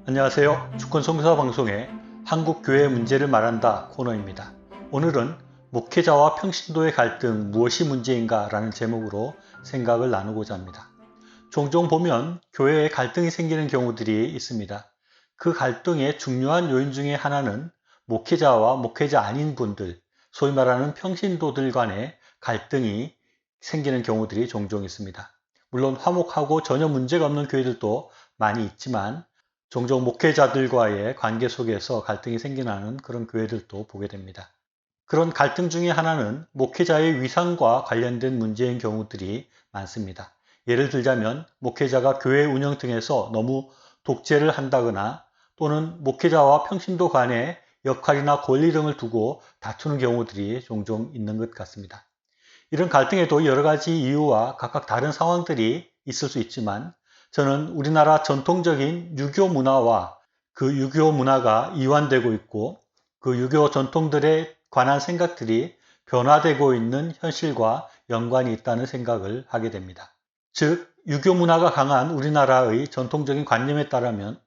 안녕하세요. 주권성사 방송의 한국교회 문제를 말한다 코너입니다. 오늘은 목회자와 평신도의 갈등 무엇이 문제인가 라는 제목으로 생각을 나누고자 합니다. 종종 보면 교회에 갈등이 생기는 경우들이 있습니다. 그 갈등의 중요한 요인 중에 하나는 목회자와 목회자 아닌 분들, 소위 말하는 평신도들 간의 갈등이 생기는 경우들이 종종 있습니다. 물론 화목하고 전혀 문제가 없는 교회들도 많이 있지만 종종 목회자들과의 관계 속에서 갈등이 생겨나는 그런 교회들도 보게 됩니다. 그런 갈등 중에 하나는 목회자의 위상과 관련된 문제인 경우들이 많습니다. 예를 들자면 목회자가 교회 운영 등에서 너무 독재를 한다거나 또는 목회자와 평신도 간의 역할이나 권리 등을 두고 다투는 경우들이 종종 있는 것 같습니다. 이런 갈등에도 여러 가지 이유와 각각 다른 상황들이 있을 수 있지만 저는 우리나라 전통적인 유교 문화와 그 유교 문화가 이완되고 있고 그 유교 전통들에 관한 생각들이 변화되고 있는 현실과 연관이 있다는 생각을 하게 됩니다. 즉, 유교 문화가 강한 우리나라의 전통적인 관념에 따르면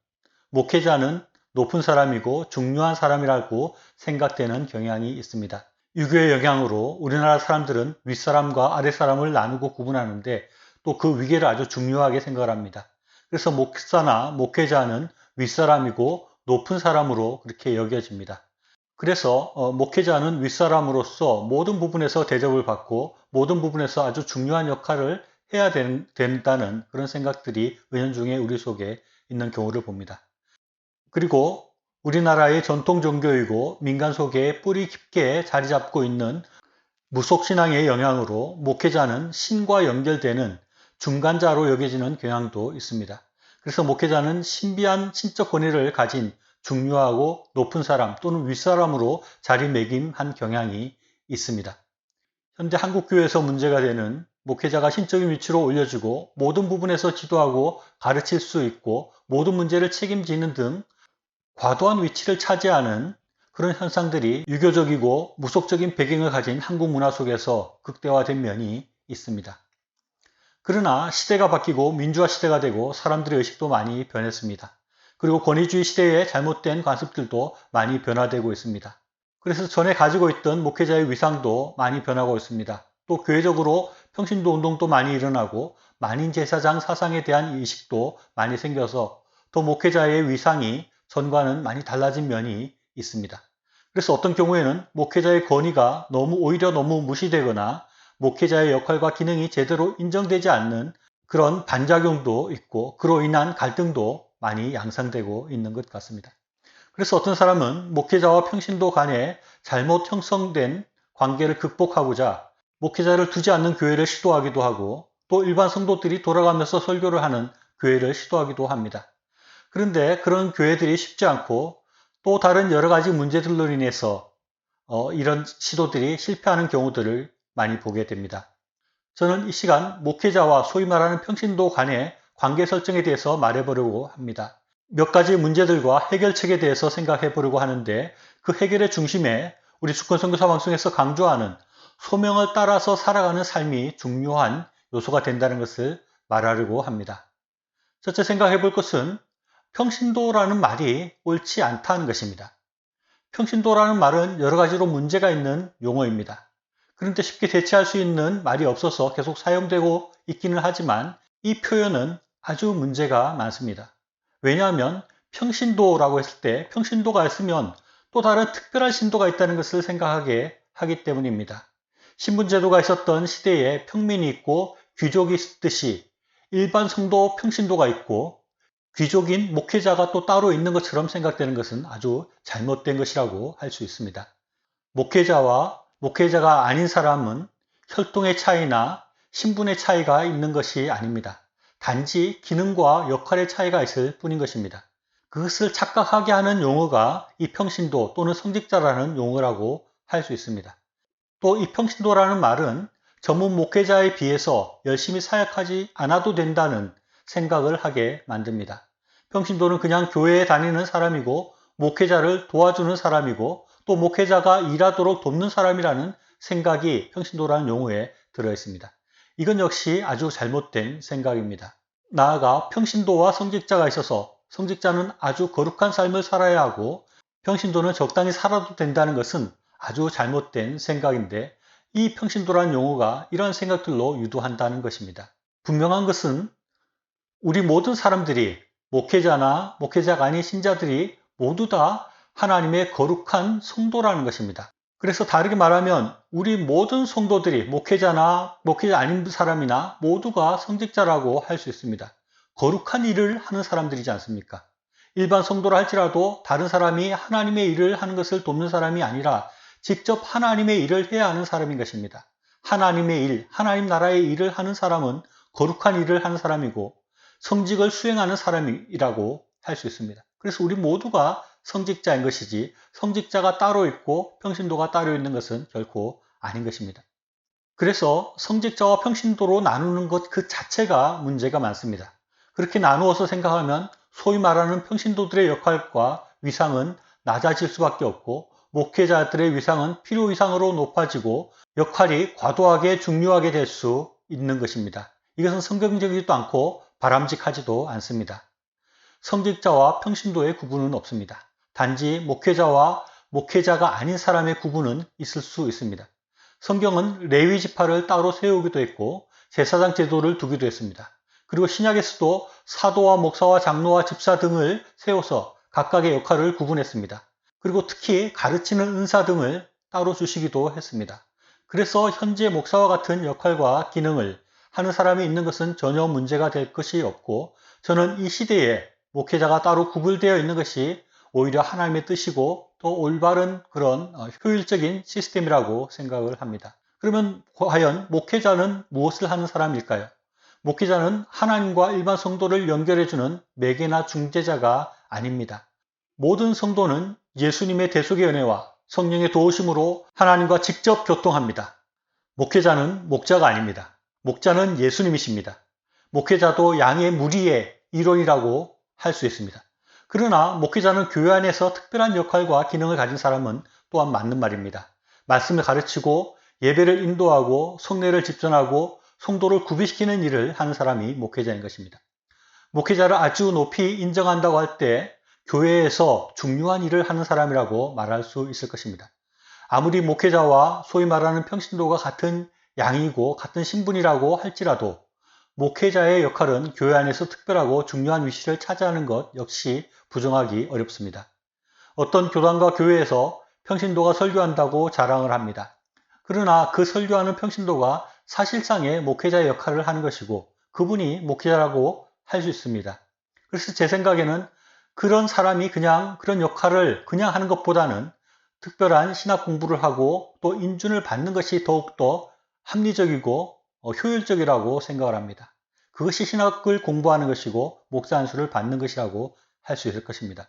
목회자는 높은 사람이고 중요한 사람이라고 생각되는 경향이 있습니다. 유교의 영향으로 우리나라 사람들은 윗사람과 아랫사람을 나누고 구분하는데 또 그 위계를 아주 중요하게 생각을 합니다. 그래서 목사나 목회자는 윗사람이고 높은 사람으로 그렇게 여겨집니다. 그래서 목회자는 윗사람으로서 모든 부분에서 대접을 받고 모든 부분에서 아주 중요한 역할을 해야 된다는 그런 생각들이 은연중에 우리 속에 있는 경우를 봅니다. 그리고 우리나라의 전통 종교이고 민간 속에 뿌리 깊게 자리 잡고 있는 무속신앙의 영향으로 목회자는 신과 연결되는 중간자로 여겨지는 경향도 있습니다. 그래서 목회자는 신비한 신적 권위를 가진 중요하고 높은 사람 또는 윗사람으로 자리매김한 경향이 있습니다. 현재 한국교회에서 문제가 되는 목회자가 신적인 위치로 올려지고 모든 부분에서 지도하고 가르칠 수 있고 모든 문제를 책임지는 등 과도한 위치를 차지하는 그런 현상들이 유교적이고 무속적인 배경을 가진 한국 문화 속에서 극대화된 면이 있습니다. 그러나 시대가 바뀌고 민주화 시대가 되고 사람들의 의식도 많이 변했습니다. 그리고 권위주의 시대의 잘못된 관습들도 많이 변화되고 있습니다. 그래서 전에 가지고 있던 목회자의 위상도 많이 변하고 있습니다. 또 교회적으로 평신도 운동도 많이 일어나고 만인제사장 사상에 대한 의식도 많이 생겨서 또 목회자의 위상이 전과는 많이 달라진 면이 있습니다. 그래서 어떤 경우에는 목회자의 권위가 오히려 너무 무시되거나 목회자의 역할과 기능이 제대로 인정되지 않는 그런 반작용도 있고 그로 인한 갈등도 많이 양상되고 있는 것 같습니다. 그래서 어떤 사람은 목회자와 평신도 간에 잘못 형성된 관계를 극복하고자 목회자를 두지 않는 교회를 시도하기도 하고 또 일반 성도들이 돌아가면서 설교를 하는 교회를 시도하기도 합니다. 그런데 그런 교회들이 쉽지 않고 또 다른 여러 가지 문제들로 인해서 이런 시도들이 실패하는 경우들을 많이 보게 됩니다. 저는 이 시간 목회자와 소위 말하는 평신도 간의 관계 설정에 대해서 말해보려고 합니다. 몇 가지 문제들과 해결책에 대해서 생각해 보려고 하는데 그 해결의 중심에 우리 주권선교사 방송에서 강조하는 소명을 따라서 살아가는 삶이 중요한 요소가 된다는 것을 말하려고 합니다. 첫째 생각해 볼 것은 평신도라는 말이 옳지 않다는 것입니다. 평신도라는 말은 여러 가지로 문제가 있는 용어입니다. 그런데 쉽게 대체할 수 있는 말이 없어서 계속 사용되고 있기는 하지만 이 표현은 아주 문제가 많습니다. 왜냐하면 평신도라고 했을 때 평신도가 있으면 또 다른 특별한 신도가 있다는 것을 생각하게 하기 때문입니다. 신분제도가 있었던 시대에 평민이 있고 귀족이 있듯이 일반 성도 평신도가 있고 귀족인 목회자가 또 따로 있는 것처럼 생각되는 것은 아주 잘못된 것이라고 할 수 있습니다. 목회자와 목회자가 아닌 사람은 혈통의 차이나 신분의 차이가 있는 것이 아닙니다. 단지 기능과 역할의 차이가 있을 뿐인 것입니다. 그것을 착각하게 하는 용어가 이 평신도 또는 성직자라는 용어라고 할 수 있습니다. 또 이 평신도라는 말은 전문 목회자에 비해서 열심히 사역하지 않아도 된다는 생각을 하게 만듭니다. 평신도는 그냥 교회에 다니는 사람이고 목회자를 도와주는 사람이고 또 목회자가 일하도록 돕는 사람이라는 생각이 평신도라는 용어에 들어 있습니다. 이건 역시 아주 잘못된 생각입니다. 나아가 평신도와 성직자가 있어서 성직자는 아주 거룩한 삶을 살아야 하고 평신도는 적당히 살아도 된다는 것은 아주 잘못된 생각인데 이 평신도라는 용어가 이러한 생각들로 유도한다는 것입니다. 분명한 것은 우리 모든 사람들이 목회자나 목회자가 아닌 신자들이 모두 다 하나님의 거룩한 성도라는 것입니다. 그래서 다르게 말하면 우리 모든 성도들이 목회자나 목회자 아닌 사람이나 모두가 성직자라고 할 수 있습니다. 거룩한 일을 하는 사람들이지 않습니까? 일반 성도라 할지라도 다른 사람이 하나님의 일을 하는 것을 돕는 사람이 아니라 직접 하나님의 일을 해야 하는 사람인 것입니다. 하나님의 일, 하나님 나라의 일을 하는 사람은 거룩한 일을 하는 사람이고 성직을 수행하는 사람이라고 할 수 있습니다. 그래서 우리 모두가 성직자인 것이지 성직자가 따로 있고 평신도가 따로 있는 것은 결코 아닌 것입니다. 그래서 성직자와 평신도로 나누는 것 그 자체가 문제가 많습니다. 그렇게 나누어서 생각하면 소위 말하는 평신도들의 역할과 위상은 낮아질 수밖에 없고 목회자들의 위상은 필요 이상으로 높아지고 역할이 과도하게 중요하게 될 수 있는 것입니다. 이것은 성경적이지도 않고 바람직하지도 않습니다. 성직자와 평신도의 구분은 없습니다. 단지 목회자와 목회자가 아닌 사람의 구분은 있을 수 있습니다. 성경은 레위 지파를 따로 세우기도 했고 제사장 제도를 두기도 했습니다. 그리고 신약에서도 사도와 목사와 장로와 집사 등을 세워서 각각의 역할을 구분했습니다. 그리고 특히 가르치는 은사 등을 따로 주시기도 했습니다. 그래서 현재 목사와 같은 역할과 기능을 하는 사람이 있는 것은 전혀 문제가 될 것이 없고 저는 이 시대에 목회자가 따로 구분되어 있는 것이 오히려 하나님의 뜻이고 또 올바른 그런 효율적인 시스템이라고 생각을 합니다. 그러면 과연 목회자는 무엇을 하는 사람일까요? 목회자는 하나님과 일반 성도를 연결해주는 매개나 중재자가 아닙니다. 모든 성도는 예수님의 대속의 은혜와 성령의 도우심으로 하나님과 직접 교통합니다. 목회자는 목자가 아닙니다. 목자는 예수님이십니다. 목회자도 양의 무리의 일원이라고 할 수 있습니다. 그러나 목회자는 교회 안에서 특별한 역할과 기능을 가진 사람은 또한 맞는 말입니다. 말씀을 가르치고 예배를 인도하고 성례를 집전하고 성도를 구비시키는 일을 하는 사람이 목회자인 것입니다. 목회자를 아주 높이 인정한다고 할 때 교회에서 중요한 일을 하는 사람이라고 말할 수 있을 것입니다. 아무리 목회자와 소위 말하는 평신도가 같은 양이고 같은 신분이라고 할지라도 목회자의 역할은 교회 안에서 특별하고 중요한 위치를 차지하는 것 역시 부정하기 어렵습니다. 어떤 교단과 교회에서 평신도가 설교한다고 자랑을 합니다. 그러나 그 설교하는 평신도가 사실상의 목회자의 역할을 하는 것이고 그분이 목회자라고 할 수 있습니다. 그래서 제 생각에는 그런 사람이 그냥 그런 역할을 그냥 하는 것보다는 특별한 신학 공부를 하고 또 인준을 받는 것이 더욱더 합리적이고 효율적이라고 생각을 합니다. 그것이 신학을 공부하는 것이고 목사 안수를 받는 것이라고 할 수 있을 것입니다.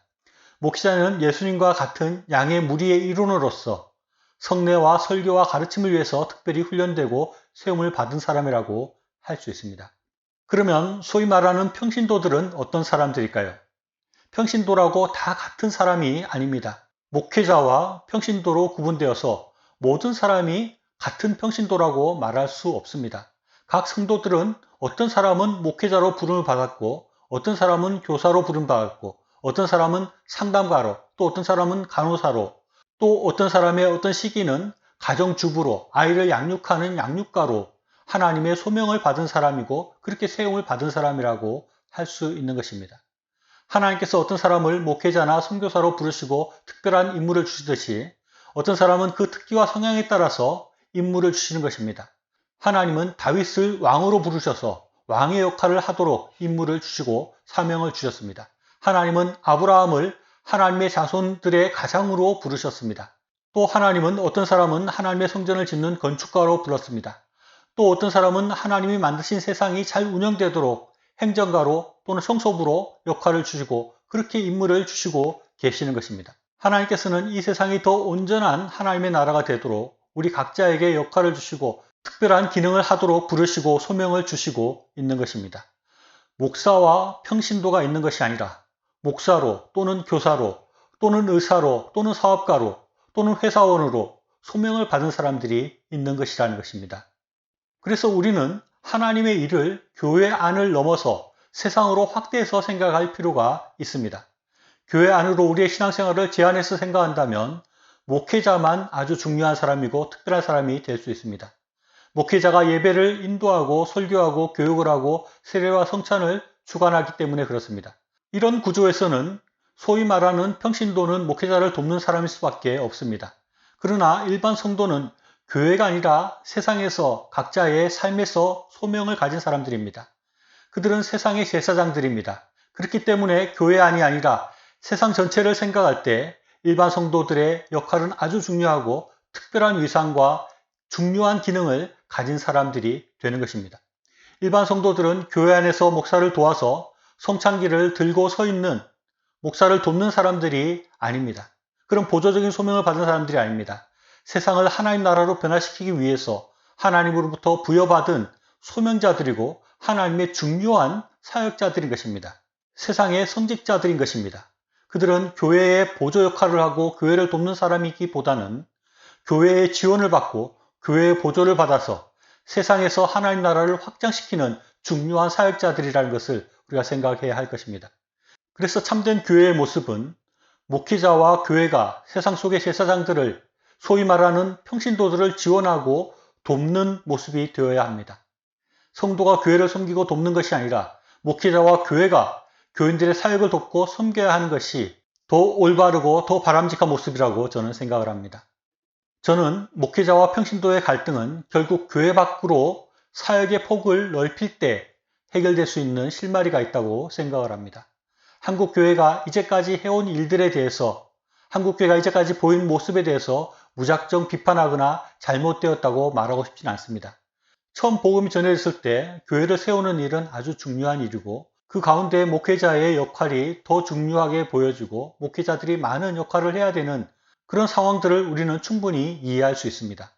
목사는 예수님과 같은 양의 무리의 일원으로서 성례와 설교와 가르침을 위해서 특별히 훈련되고 세움을 받은 사람이라고 할 수 있습니다. 그러면 소위 말하는 평신도들은 어떤 사람들일까요? 평신도라고 다 같은 사람이 아닙니다. 목회자와 평신도로 구분되어서 모든 사람이 같은 평신도라고 말할 수 없습니다. 각 성도들은 어떤 사람은 목회자로 부름을 받았고 어떤 사람은 교사로 부름 받았고 어떤 사람은 상담가로 또 어떤 사람은 간호사로 또 어떤 사람의 어떤 시기는 가정주부로 아이를 양육하는 양육가로 하나님의 소명을 받은 사람이고 그렇게 세움을 받은 사람이라고 할 수 있는 것입니다. 하나님께서 어떤 사람을 목회자나 선교사로 부르시고 특별한 임무를 주시듯이 어떤 사람은 그 특기와 성향에 따라서 임무를 주시는 것입니다. 하나님은 다윗을 왕으로 부르셔서 왕의 역할을 하도록 임무를 주시고 사명을 주셨습니다. 하나님은 아브라함을 하나님의 자손들의 가장으로 부르셨습니다. 또 하나님은 어떤 사람은 하나님의 성전을 짓는 건축가로 불렀습니다. 또 어떤 사람은 하나님이 만드신 세상이 잘 운영되도록 행정가로 또는 청소부로 역할을 주시고 그렇게 임무를 주시고 계시는 것입니다. 하나님께서는 이 세상이 더 온전한 하나님의 나라가 되도록 우리 각자에게 역할을 주시고 특별한 기능을 하도록 부르시고 소명을 주시고 있는 것입니다. 목사와 평신도가 있는 것이 아니라 목사로 또는 교사로 또는 의사로 또는 사업가로 또는 회사원으로 소명을 받은 사람들이 있는 것이라는 것입니다. 그래서 우리는 하나님의 일을 교회 안을 넘어서 세상으로 확대해서 생각할 필요가 있습니다. 교회 안으로 우리의 신앙생활을 제한해서 생각한다면 목회자만 아주 중요한 사람이고 특별한 사람이 될 수 있습니다. 목회자가 예배를 인도하고 설교하고 교육을 하고 세례와 성찬을 주관하기 때문에 그렇습니다. 이런 구조에서는 소위 말하는 평신도는 목회자를 돕는 사람일 수밖에 없습니다. 그러나 일반 성도는 교회가 아니라 세상에서 각자의 삶에서 소명을 가진 사람들입니다. 그들은 세상의 제사장들입니다. 그렇기 때문에 교회 안이 아니라 세상 전체를 생각할 때 일반 성도들의 역할은 아주 중요하고 특별한 위상과 중요한 기능을 가진 사람들이 되는 것입니다. 일반 성도들은 교회 안에서 목사를 도와서 성찬기를 들고 서 있는 목사를 돕는 사람들이 아닙니다. 그런 보조적인 소명을 받은 사람들이 아닙니다. 세상을 하나님 나라로 변화시키기 위해서 하나님으로부터 부여받은 소명자들이고 하나님의 중요한 사역자들인 것입니다. 세상의 성직자들인 것입니다. 그들은 교회의 보조 역할을 하고 교회를 돕는 사람이기보다는 교회의 지원을 받고 교회의 보조를 받아서 세상에서 하나님 나라를 확장시키는 중요한 사역자들이라는 것을 우리가 생각해야 할 것입니다. 그래서 참된 교회의 모습은 목회자와 교회가 세상 속의 제사장들을 소위 말하는 평신도들을 지원하고 돕는 모습이 되어야 합니다. 성도가 교회를 섬기고 돕는 것이 아니라 목회자와 교회가 교인들의 사역을 돕고 섬겨야 하는 것이 더 올바르고 더 바람직한 모습이라고 저는 생각을 합니다. 저는 목회자와 평신도의 갈등은 결국 교회 밖으로 사역의 폭을 넓힐 때 해결될 수 있는 실마리가 있다고 생각을 합니다. 한국교회가 이제까지 해온 일들에 대해서 한국교회가 이제까지 보인 모습에 대해서 무작정 비판하거나 잘못되었다고 말하고 싶지는 않습니다. 처음 복음이 전해졌을 때 교회를 세우는 일은 아주 중요한 일이고 그 가운데 목회자의 역할이 더 중요하게 보여지고 목회자들이 많은 역할을 해야 되는 그런 상황들을 우리는 충분히 이해할 수 있습니다.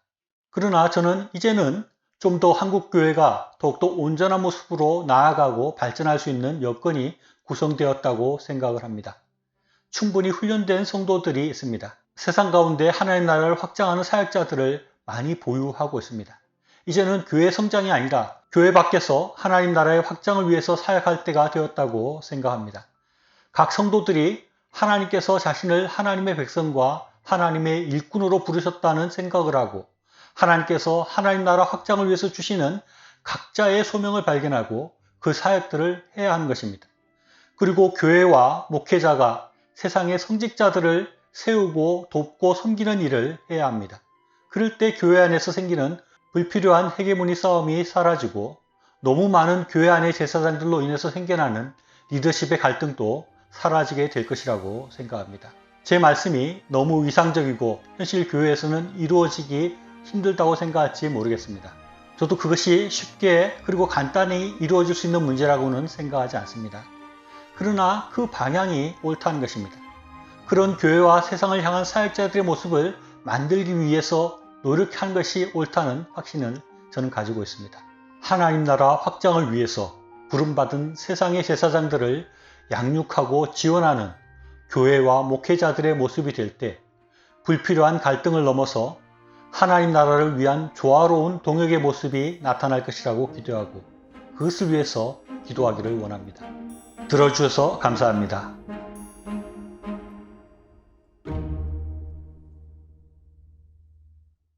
그러나 저는 이제는 좀 더 한국교회가 더욱더 온전한 모습으로 나아가고 발전할 수 있는 여건이 구성되었다고 생각을 합니다. 충분히 훈련된 성도들이 있습니다. 세상 가운데 하나님 나라를 확장하는 사역자들을 많이 보유하고 있습니다. 이제는 교회 성장이 아니라 교회 밖에서 하나님 나라의 확장을 위해서 사역할 때가 되었다고 생각합니다. 각 성도들이 하나님께서 자신을 하나님의 백성과 하나님의 일꾼으로 부르셨다는 생각을 하고 하나님께서 하나님 나라 확장을 위해서 주시는 각자의 소명을 발견하고 그 사역들을 해야 하는 것입니다. 그리고 교회와 목회자가 세상의 성직자들을 세우고 돕고 섬기는 일을 해야 합니다. 그럴 때 교회 안에서 생기는 불필요한 헤게모니 싸움이 사라지고 너무 많은 교회 안의 제사장들로 인해서 생겨나는 리더십의 갈등도 사라지게 될 것이라고 생각합니다. 제 말씀이 너무 이상적이고 현실 교회에서는 이루어지기 힘들다고 생각할지 모르겠습니다. 저도 그것이 쉽게 그리고 간단히 이루어질 수 있는 문제라고는 생각하지 않습니다. 그러나 그 방향이 옳다는 것입니다. 그런 교회와 세상을 향한 사역자들의 모습을 만들기 위해서 노력하는 것이 옳다는 확신을 저는 가지고 있습니다. 하나님 나라 확장을 위해서 부름받은 세상의 제사장들을 양육하고 지원하는 교회와 목회자들의 모습이 될 때 불필요한 갈등을 넘어서 하나님 나라를 위한 조화로운 동역의 모습이 나타날 것이라고 기도하고 그것을 위해서 기도하기를 원합니다. 들어주셔서 감사합니다.